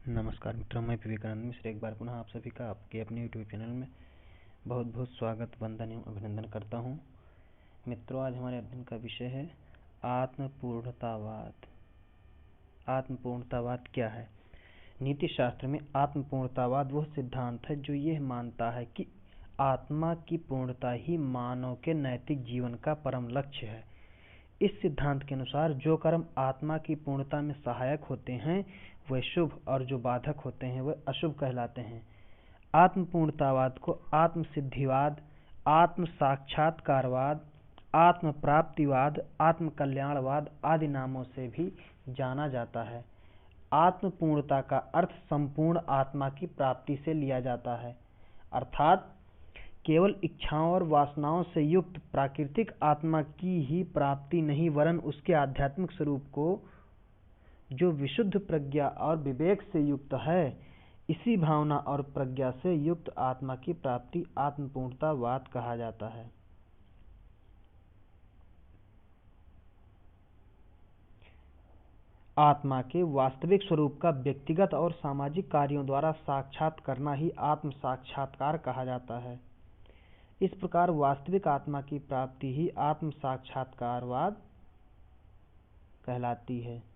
नमस्कार मित्रों, मैं विवेकानंद मिश्र एक बार पुनः आप सभी का आपके अपने यूट्यूब चैनल में बहुत बहुत स्वागत, वंदन एवं अभिनंदन करता हूं। मित्रों, आज हमारे अध्ययन का विषय है आत्मपूर्णतावाद। आत्मपूर्णतावाद क्या है? नीति शास्त्र में आत्मपूर्णतावाद वह सिद्धांत है जो यह मानता है कि आत्मा की पूर्णता ही मानव के नैतिक जीवन का परम लक्ष्य है। इस सिद्धांत के अनुसार जो कर्म आत्मा की पूर्णता में सहायक होते हैं वह शुभ और जो बाधक होते हैं वह अशुभ कहलाते हैं। आत्मपूर्णतावाद को आत्मसिद्धिवाद, आत्म साक्षात्कारवाद, आत्म प्राप्तिवाद, आत्म कल्याणवाद आदि नामों से भी जाना जाता है। आत्मपूर्णता का अर्थ संपूर्ण आत्मा की प्राप्ति से लिया जाता है, अर्थात केवल इच्छाओं और वासनाओं से युक्त प्राकृतिक आत्मा की ही प्राप्ति नहीं, वरन उसके आध्यात्मिक स्वरूप को जो विशुद्ध प्रज्ञा और विवेक से युक्त है, इसी भावना और प्रज्ञा से युक्त आत्मा की प्राप्ति आत्मपूर्णतावाद कहा जाता है। आत्मा के वास्तविक स्वरूप का व्यक्तिगत और सामाजिक कार्यों द्वारा साक्षात करना ही आत्म साक्षात्कार कहा जाता है। इस प्रकार वास्तविक आत्मा की प्राप्ति ही आत्म साक्षात्कारवाद कहलाती है।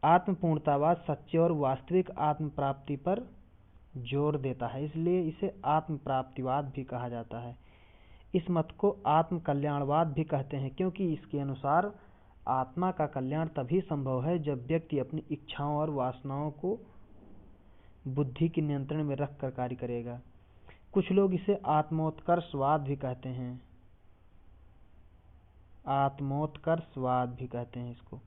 आत्मपूर्णतावाद सच्चे और वास्तविक आत्म प्राप्ति पर जोर देता है, इसलिए इसे आत्म प्राप्तिवाद भी कहा जाता है। इस मत को आत्म कल्याणवाद भी कहते हैं, क्योंकि इसके अनुसार आत्मा का कल्याण तभी संभव है जब व्यक्ति अपनी इच्छाओं और वासनाओं को बुद्धि के नियंत्रण में रखकर कार्य करेगा। कुछ लोग इसे आत्मोत्कर्षवाद भी कहते हैं। आत्मोत्कर्षवाद भी कहते हैं इसको,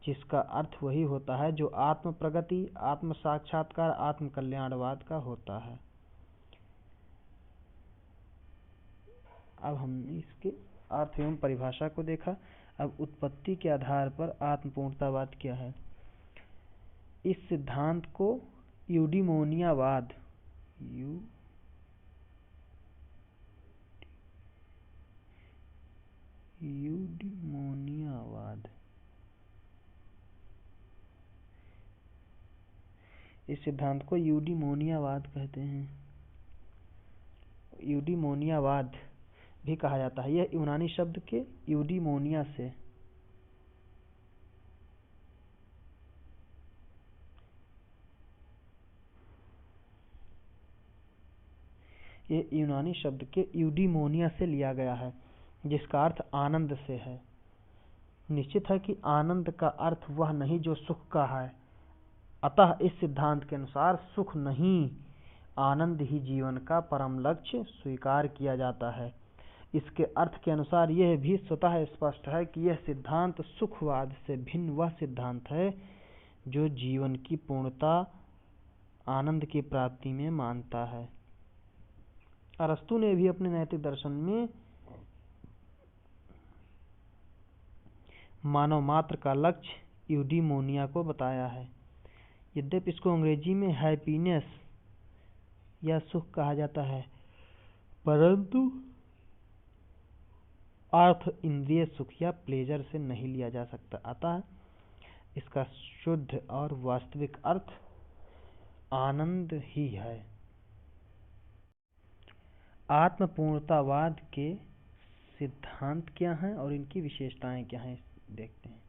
जिसका अर्थ वही होता है जो आत्म प्रगति, आत्म साक्षात्कार, आत्म कल्याणवाद का होता है। अब हमने इसके अर्थ एवं परिभाषा को देखा। अब उत्पत्ति के आधार पर आत्मपूर्णतावाद क्या है? इस सिद्धांत को यूडिमोनियावाद इस सिद्धांत को यूडिमोनियावाद कहते हैं। यूडिमोनियावाद भी कहा जाता है। यह यूनानी शब्द के यूडिमोनिया से लिया गया है, जिसका अर्थ आनंद से है। निश्चित है कि आनंद का अर्थ वह नहीं जो सुख का है, अतः इस सिद्धांत के अनुसार सुख नहीं, आनंद ही जीवन का परम लक्ष्य स्वीकार किया जाता है। इसके अर्थ के अनुसार यह भी स्वतः स्पष्ट है कि यह सिद्धांत सुखवाद से भिन्न वह सिद्धांत है जो जीवन की पूर्णता, आनंद की प्राप्ति में मानता है। अरस्तु ने भी अपने नैतिक दर्शन में मानव मात्र का लक्ष्य यूडिमोनिया को बताया है। यद्यपि इसको अंग्रेजी में हैप्पीनेस या सुख कहा जाता है, परंतु अर्थ इंद्रिय सुख या प्लेजर से नहीं लिया जा सकता, अतः इसका शुद्ध और वास्तविक अर्थ आनंद ही है। आत्मपूर्णतावाद के सिद्धांत क्या हैं और इनकी विशेषताएं क्या हैं, देखते हैं।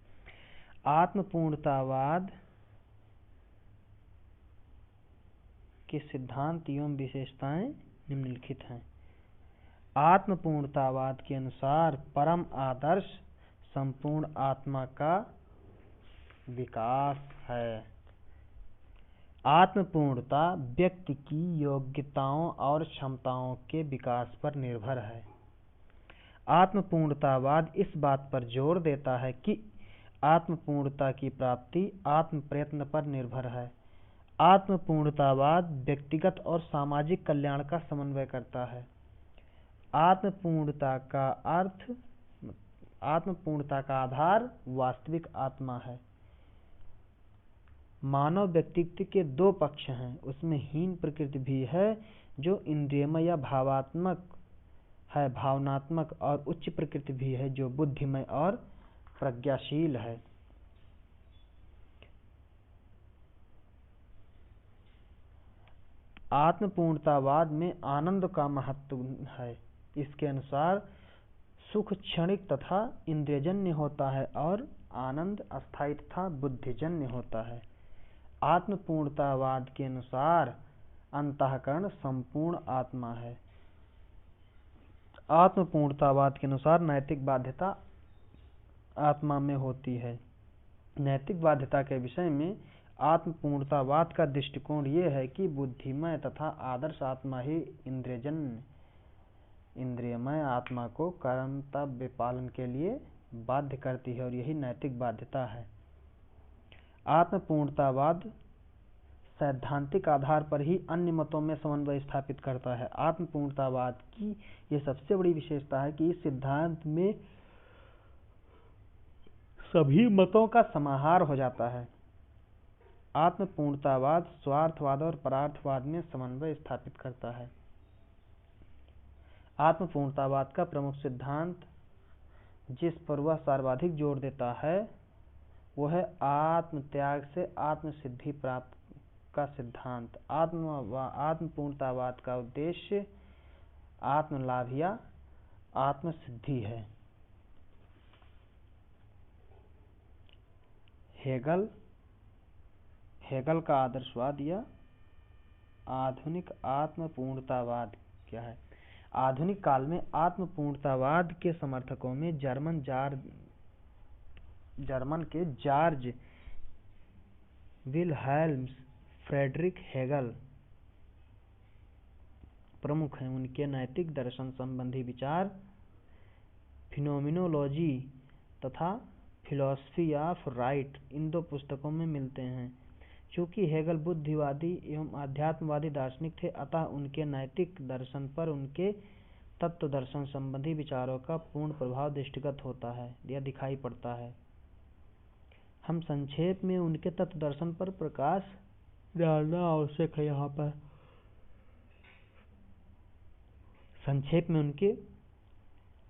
आत्मपूर्णतावाद के सिद्धांत एवं विशेषताएं निम्नलिखित हैं। आत्मपूर्णतावाद के अनुसार परम आदर्श संपूर्ण आत्मा का विकास है। आत्मपूर्णता व्यक्ति की योग्यताओं और क्षमताओं के विकास पर निर्भर है। आत्मपूर्णतावाद इस बात पर जोर देता है कि आत्मपूर्णता की प्राप्ति आत्म प्रयत्न पर निर्भर है। आत्मपूर्णतावाद व्यक्तिगत और सामाजिक कल्याण का समन्वय करता है। आत्मपूर्णता का आधार वास्तविक आत्मा है। मानव व्यक्तित्व के दो पक्ष हैं, उसमें हीन प्रकृति भी है जो इंद्रियमय या भावनात्मक, और उच्च प्रकृति भी है जो बुद्धिमय और प्रज्ञाशील है। आत्मपूर्णतावाद में आनंद का महत्व है। इसके अनुसार सुख क्षणिक तथा इंद्रियजन्य होता है और आनंद अस्थायी तथा बुद्धिजन्य होता है। आत्मपूर्णतावाद के अनुसार अंतःकरण संपूर्ण आत्मा है। आत्मपूर्णतावाद के अनुसार नैतिक बाध्यता आत्मा में होती है। नैतिक बाध्यता के विषय में आत्मपूर्णतावाद का दृष्टिकोण ये है कि बुद्धिमय तथा आदर्श आत्मा ही इंद्रियमय आत्मा को कर्तव्य पालन के लिए बाध्य करती है और यही नैतिक बाध्यता है। आत्मपूर्णतावाद सैद्धांतिक आधार पर ही अन्य मतों में समन्वय स्थापित करता है। आत्मपूर्णतावाद की यह सबसे बड़ी विशेषता है कि इस सिद्धांत में सभी मतों का समाहार हो जाता है। आत्मपूर्णतावाद स्वार्थवाद और परार्थवाद में समन्वय स्थापित करता है। आत्मपूर्णतावाद का प्रमुख सिद्धांत जिस पर वह सर्वाधिक जोर देता है वो है आत्मत्याग से आत्मसिद्धि प्राप्त का सिद्धांत। आत्मपूर्णतावाद का उद्देश्य आत्मलाभ या आत्मसिद्धि है। हेगल का आदर्शवाद या आधुनिक आत्मपूर्णतावाद क्या है? आधुनिक काल में आत्मपूर्णतावाद के समर्थकों में जर्मन के जॉर्ज विल्हेल्म फ्रेडरिक हेगल प्रमुख हैं। उनके नैतिक दर्शन संबंधी विचार फिनोमिनोलॉजी तथा फिलॉसफी ऑफ राइट इन दो पुस्तकों में मिलते हैं। चूंकि हेगल बुद्धिवादी एवं आध्यात्मवादी दार्शनिक थे, अतः उनके नैतिक दर्शन पर उनके तत्व दर्शन संबंधी विचारों का पूर्ण प्रभाव दृष्टिगत होता है या दिखाई पड़ता है। हम संक्षेप में उनके तत्व दर्शन पर प्रकाश डालना आवश्यक है। यहाँ पर संक्षेप में उनके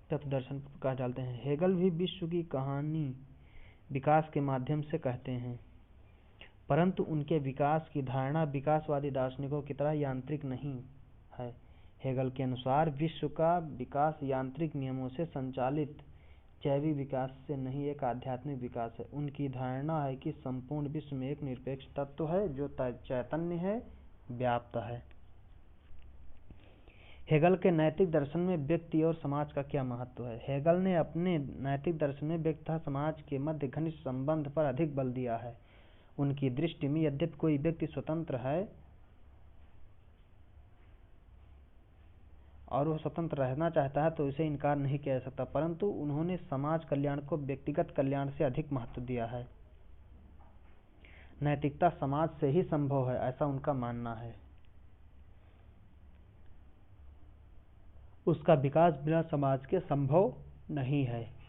तत्व दर्शन पर प्रकाश डालते हैं। हेगल भी विश्व की कहानी विकास के माध्यम से कहते हैं, परंतु उनके विकास की धारणा विकासवादी दार्शनिकों की तरह यांत्रिक नहीं है। हेगल के अनुसार विश्व का विकास यांत्रिक नियमों से संचालित जैविक विकास से नहीं, एक आध्यात्मिक विकास है। उनकी धारणा है कि संपूर्ण विश्व में एक निरपेक्ष तत्व है जो चैतन्य है, व्याप्त है। हेगल के नैतिक दर्शन में व्यक्ति और समाज का क्या महत्व है? हेगल ने अपने नैतिक दर्शन में व्यक्ति तथा समाज के मध्य घनिष्ठ संबंध पर अधिक बल दिया है। उनकी दृष्टि में यद्यपि कोई व्यक्ति स्वतंत्र है और वह स्वतंत्र रहना चाहता है तो इसे इनकार नहीं किया जा सकता, परंतु उन्होंने समाज कल्याण को व्यक्तिगत कल्याण से अधिक महत्व दिया है। नैतिकता समाज से ही संभव है, ऐसा उनका मानना है। उसका विकास बिना समाज के संभव नहीं है।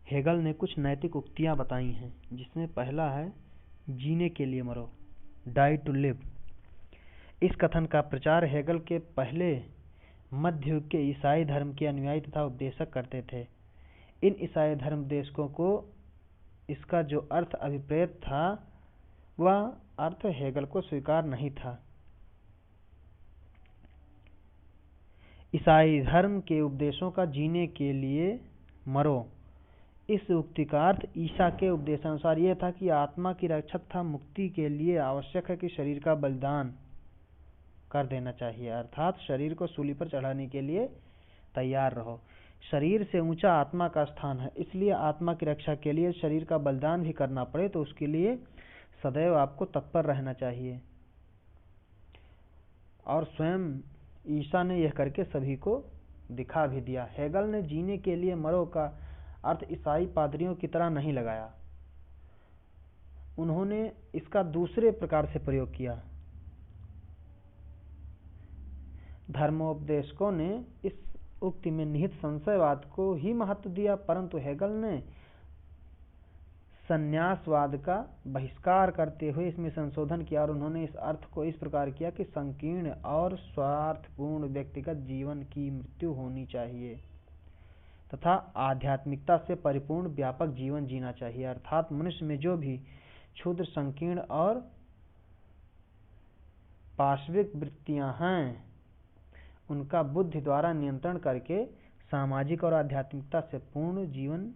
हेगल ने कुछ नैतिक उक्तियां बताई हैं, जिसमें पहला है जीने के लिए मरो, डाई टू लिव। इस कथन का प्रचार हेगल के पहले मध्य युग के ईसाई धर्म के अनुयायी तथा उपदेशक करते थे। इन ईसाई धर्म उपदेशकों को इसका जो अर्थ अभिप्रेत था वह अर्थ हेगल को स्वीकार नहीं था। ईसाई धर्म के उपदेशों का जीने के लिए मरो, इस उक्ति का अर्थ ईसा के उपदेशानुसार यह था कि आत्मा की रक्षा तथा मुक्ति के लिए आवश्यक है कि शरीर का बलिदान कर देना चाहिए, अर्थात शरीर को सूली पर चढ़ाने के लिए तैयार रहो। शरीर से ऊंचा आत्मा का स्थान है, इसलिए आत्मा की रक्षा के लिए शरीर का बलिदान भी करना पड़े तो उसके लिए सदैव आपको तत्पर रहना चाहिए। और स्वयं ईसा ने यह करके सभी को दिखा भी दिया। हेगल ने जीने के लिए मरो का अर्थ ईसाई पादरियों की तरह नहीं लगाया, उन्होंने इसका दूसरे प्रकार से प्रयोग किया। धर्मोपदेशकों ने इस उक्ति में निहित संशयवाद को ही महत्व दिया, परंतु हेगल ने संन्यासवाद का बहिष्कार करते हुए इसमें संशोधन किया और उन्होंने इस अर्थ को इस प्रकार किया कि संकीर्ण और स्वार्थपूर्ण व्यक्तिगत जीवन की मृत्यु होनी चाहिए। तथा आध्यात्मिकता से परिपूर्ण व्यापक जीवन जीना चाहिए। अर्थात मनुष्य में जो भी क्षुद्र, संकीर्ण और पाशविक वृत्तियां हैं उनका बुद्धि द्वारा नियंत्रण करके सामाजिक और आध्यात्मिकता से पूर्ण जीवन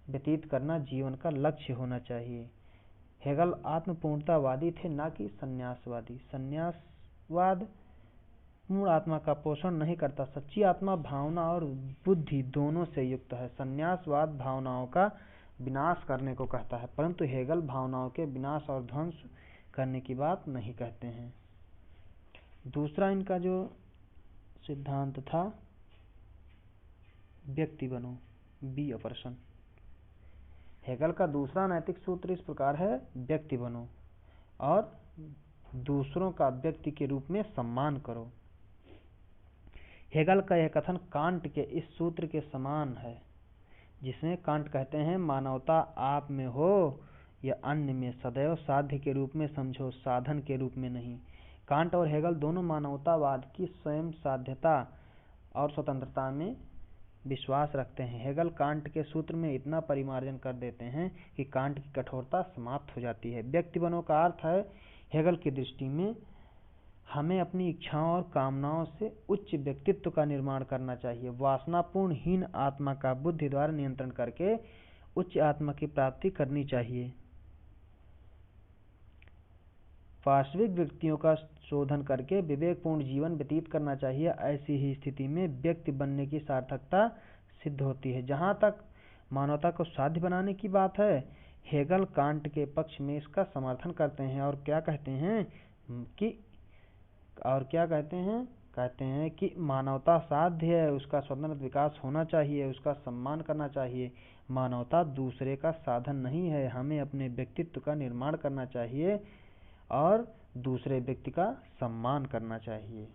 व्यतीत करना जीवन का लक्ष्य होना चाहिए। हेगल आत्मपूर्णतावादी थे, न कि संन्यासवादी। संन्यासवाद पूर्ण आत्मा का पोषण नहीं करता। सच्ची आत्मा भावना और बुद्धि दोनों से युक्त है। संन्यासवाद भावनाओं का विनाश करने को कहता है, परंतु हेगल भावनाओं के विनाश और ध्वंस करने की बात नहीं कहते हैं। दूसरा इनका जो सिद्धांत था, व्यक्ति बनो, बी अ पर्सन। हेगल का दूसरा नैतिक सूत्र इस प्रकार है, व्यक्ति बनो और दूसरों का व्यक्ति के रूप में सम्मान करो। हेगल का यह कथन कांट के इस सूत्र के समान है, जिसमें कांट कहते हैं, मानवता आप में हो या अन्य में, सदैव साध्य के रूप में समझो, साधन के रूप में नहीं। कांट और हेगल दोनों मानवतावाद की स्वयं साध्यता और स्वतंत्रता में विश्वास रखते हैं। हेगल कांट के सूत्र में इतना परिमार्जन कर देते हैं कि कांट की कठोरता समाप्त हो जाती है। व्यक्ति बनो का अर्थ है, हेगल की दृष्टि में हमें अपनी इच्छाओं और कामनाओं से उच्च व्यक्तित्व का निर्माण करना चाहिए। वासनापूर्ण हीन आत्मा का बुद्धि द्वारा नियंत्रण करके उच्च आत्मा की प्राप्ति करनी चाहिए। पाशविक व्यक्तियों का शोधन करके विवेकपूर्ण जीवन व्यतीत करना चाहिए। ऐसी ही स्थिति में व्यक्ति बनने की सार्थकता सिद्ध होती है। जहाँ तक मानवता को साध्य बनाने की बात है, हेगल कांट के पक्ष में इसका समर्थन करते हैं और क्या कहते हैं कि मानवता साध्य है, उसका स्वतंत्र विकास होना चाहिए, उसका सम्मान करना चाहिए। मानवता दूसरे का साधन नहीं है, हमें अपने व्यक्तित्व का निर्माण करना चाहिए और दूसरे व्यक्ति का सम्मान करना चाहिए।